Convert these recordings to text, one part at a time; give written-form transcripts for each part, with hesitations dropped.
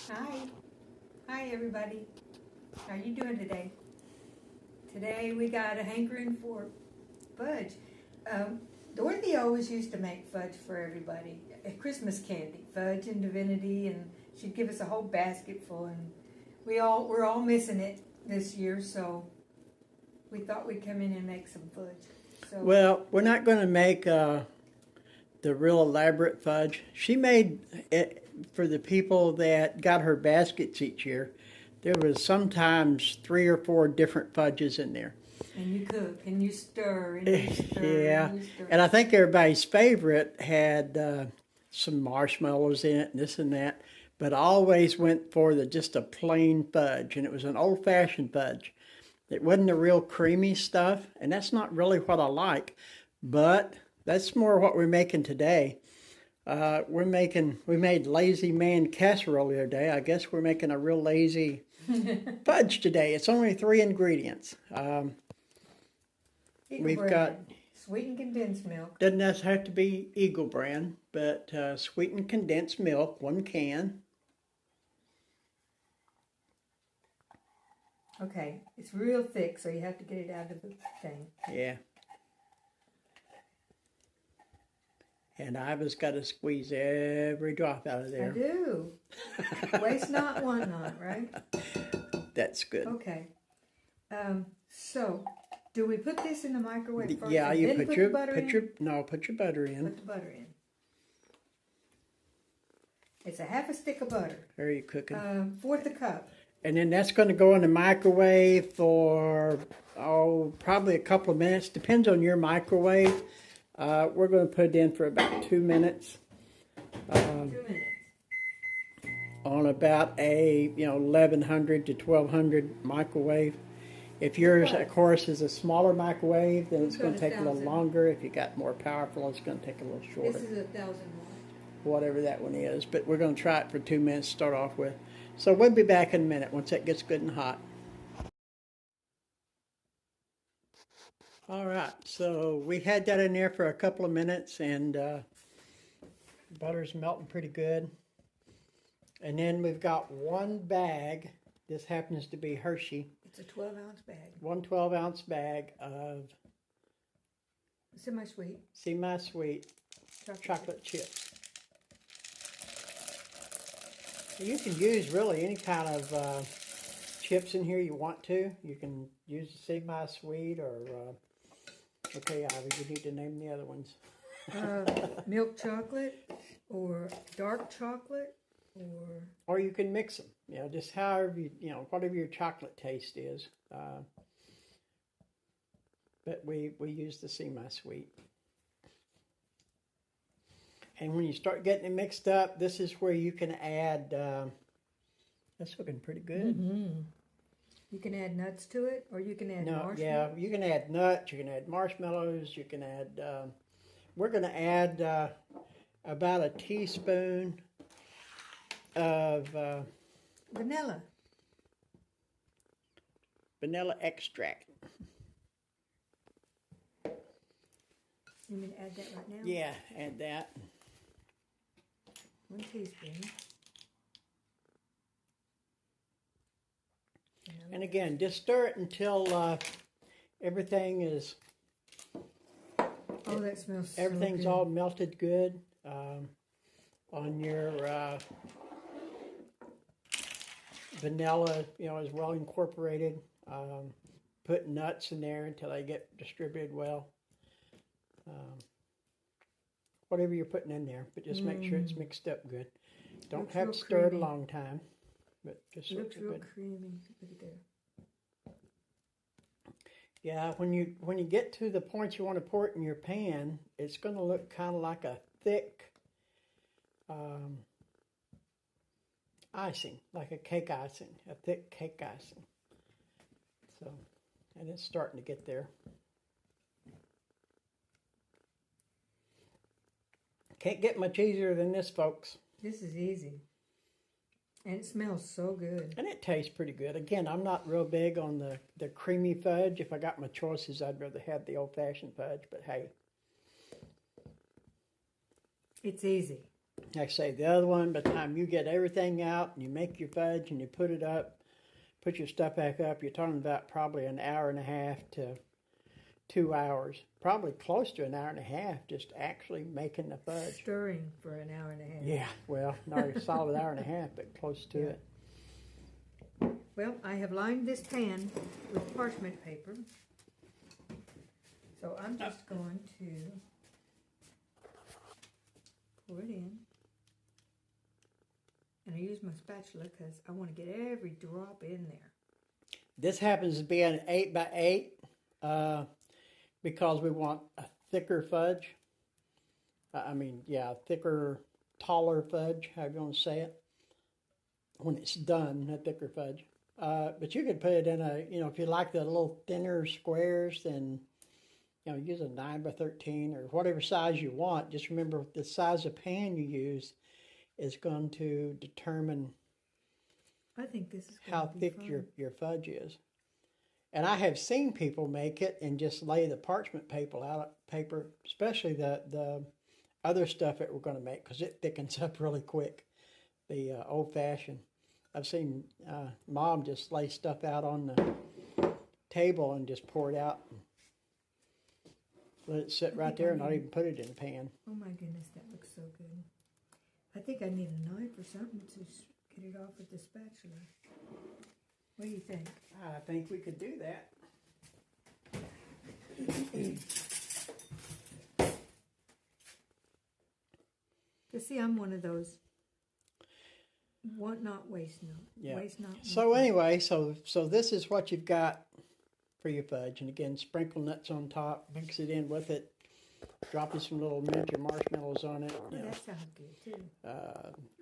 Hi. Hi, everybody. How are you doing today? Today we got a hankering for fudge. Um, Dorothy always used to make fudge for everybody, a Christmas candy, fudge and divinity, and she'd give us a whole basket full. And we're all missing it this year, so we thought we'd come in and make some fudge. So Well, we're not going to make the real elaborate fudge. She made it for the people that got her baskets each year. There was sometimes 3 or 4 different fudges in there. and you cook and you stir and you stir Yeah, and you stir. and I think everybody's favorite had some marshmallows in it and this and that, but I always went for just a plain fudge, and it was an old-fashioned fudge. It wasn't the real creamy stuff, and that's not really what I like, but that's more what we're making today. We made lazy man casserole the other day. I guess we're making a real lazy fudge today. It's only 3 ingredients. Eagle We've brand, got, sweetened condensed milk. doesn't necessarily have to be Eagle brand, but sweetened condensed milk, 1 can. Okay, it's real thick, so you have to get it out of the thing. Yeah. And Iva's got to squeeze every drop out of I there. do. Waste not, want not, right? That's good. Okay. So, do we put this in the microwave first? Yeah, and you then put the your butter in? put your butter in. Put the butter in. It's a half a stick of butter. There you cooking. 1/4 a cup. And then that's going to go in the microwave for probably a couple of minutes. Depends on your microwave. We're going to put it in for about 2 minutes. 2 minutes. On about a 1100 to 1200 microwave. If yours, of course, is a smaller microwave, then it's going to take a little longer. If you got more powerful, it's going to take a little shorter. This is 1,000 watt. Whatever that one is. But we're going to try it for 2 minutes to start off with. So we'll be back in a minute once that gets good and hot. All right, so we had that in there for a couple of minutes, and butter's melting pretty good. And then we've got 1 bag. This happens to be Hershey. It's a 12-ounce bag. 1 12-ounce bag of Semi-sweet semi-sweet chocolate chips. You can use really any kind of chips in here you want to. You can use semi-sweet or, okay, Ivy, you need to name the other ones. Milk chocolate or dark chocolate Or you can mix them, just however whatever your chocolate taste is. But we use the semi-sweet. And when you start getting it mixed up, this is where you can add, that's looking pretty good. Mm-hmm. You can add nuts to it, or you can add marshmallows. Yeah, you can add nuts, you can add marshmallows, you can add, we're going to add about a teaspoon of Vanilla. vanilla extract. You mean add that right now? Yeah, add that. 1 teaspoon. And again, just stir it until everything is, Oh, that smells everything's so good. all melted good on your vanilla, is well incorporated. Put nuts in there until they get distributed well. Whatever you're putting in there, but just make sure it's mixed up good. Don't Looks have real to stir it a creamy. long time, but just It looks real good. creamy. Look at there. Yeah, when you get to the point you want to pour it in your pan, it's going to look kind of like a thick icing, like a cake icing, a thick cake icing. So, and it's starting to get there. Can't get much easier than this, folks. This is easy. And it smells so good. And it tastes pretty good. Again, I'm not real big on the creamy fudge. If I got my choices, I'd rather have the old-fashioned fudge, but hey. It's easy. Like I say, the other one, by the time you get everything out and you make your fudge and you put it up, put your stuff back up, you're talking about probably an hour and a half to 2 hours. Probably close to an hour and a half just actually making the fudge. Stirring for an hour and a half. Yeah, well, not a solid hour and a half, but close to it. Well, I have lined this pan with parchment paper. So I'm just going to pour it in. And I use my spatula because I want to get every drop in there. This happens to be an 8x8 because we want a thicker fudge. Thicker, taller fudge, however you want to say it. When it's done, a thicker fudge. But you could put it in if you like the little thinner squares, then, use a 9x13 or whatever size you want. Just remember the size of pan you use is going to determine I think this is how thick your fudge is. And I have seen people make it and just lay the parchment paper, especially the other stuff that we're going to make, because it thickens up really quick. The old-fashioned. I've seen Mom just lay stuff out on the table and just pour it out. And let it sit right there and not even put it in the pan. Oh my goodness, that looks so good. I think I need a knife or something to get it off with the spatula. What do you think? I think we could do that. You see, I'm one of those want not, waste not. Yeah. Waste not. So anyway, so this is what you've got for your fudge. And again, sprinkle nuts on top, mix it in with it. Drop you some little miniature marshmallows on it. That sounds good too.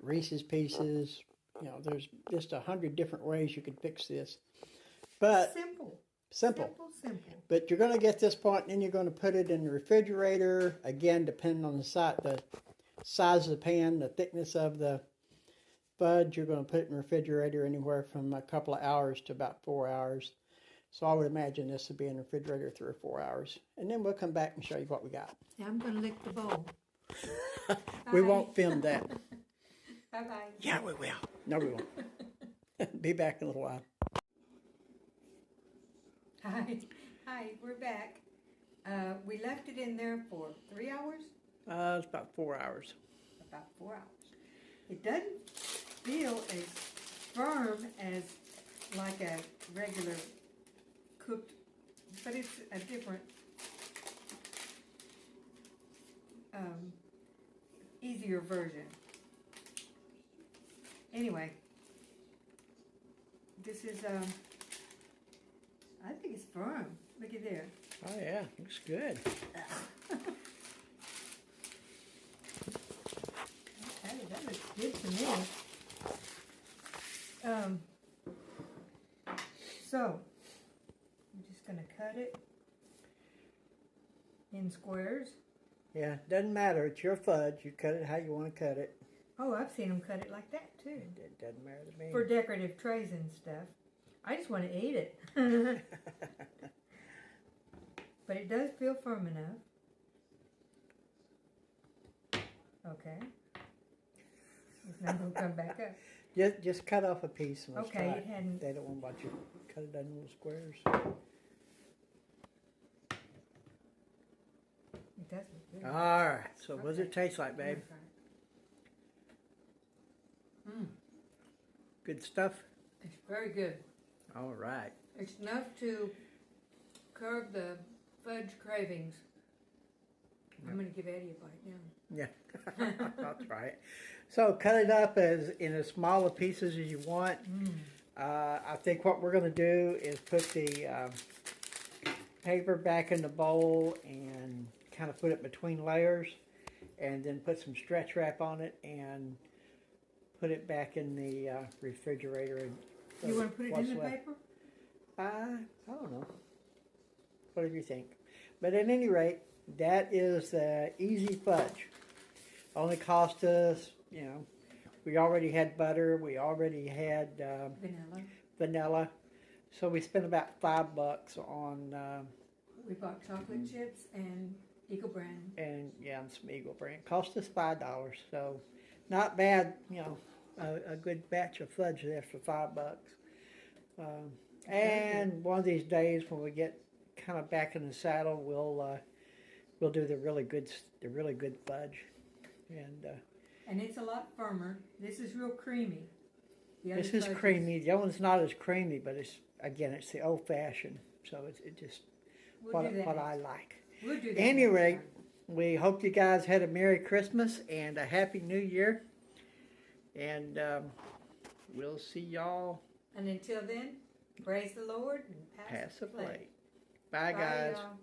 Reese's Pieces. There's just 100 different ways you could fix this. But Simple. Simple. But you're going to get this point, and then you're going to put it in the refrigerator. Again, depending on the size of the pan, the thickness of the fudge, you're going to put it in the refrigerator anywhere from a couple of hours to about 4 hours. So I would imagine this would be in the refrigerator 3 or 4 hours. And then we'll come back and show you what we got. Now I'm going to lick the bowl. We won't film that. Bye-bye. Yeah, we will. No, we won't. Be back in a little while. Hi, we're back. We left it in there for 3 hours? It's about 4 hours. About 4 hours. It doesn't feel as firm as like a regular cooked, but it's a different, easier version. Anyway, this is, I think it's firm. Look at there. Oh yeah, looks good. Okay, that looks good to me. So, I'm just going to cut it in squares. Yeah, doesn't matter. It's your fudge. You cut it how you want to cut it. Oh, I've seen them cut it like that too. It doesn't matter to me. For decorative trays and stuff. I just want to eat it. But it does feel firm enough. Okay. It's not going to come back up. Just cut off a piece and let's Okay, try it hadn't. They don't want you to cut it in little squares. It does look good. All right. So what does it taste like, babe? Good stuff? It's very good. All right. It's enough to curb the fudge cravings. I'm going to give Eddie a bite now. Yeah, that's right. So cut it up in as small of pieces as you want. I think what we're going to do is put the paper back in the bowl and kind of put it between layers, and then put some stretch wrap on it and put it back in the refrigerator. And You want to put it in the paper? I don't know. Whatever you think. But at any rate, that is the easy fudge. Only cost us, we already had butter. We already had vanilla. So we spent about $5 on. We bought chocolate chips and Eagle Brand. And some Eagle Brand. Cost us $5. So not bad, you know, a good batch of fudge there for $5. And one of these days when we get kind of back in the saddle, we'll do the really good fudge, and it's a lot firmer. This is real creamy. This is creamy. The other one's not as creamy, but it's the old fashioned, so it just what I like. We'll do that. Anyway, we hope you guys had a Merry Christmas and a Happy New Year, and we'll see y'all. And until then, praise the Lord and pass the plate. Bye, guys. Y'all.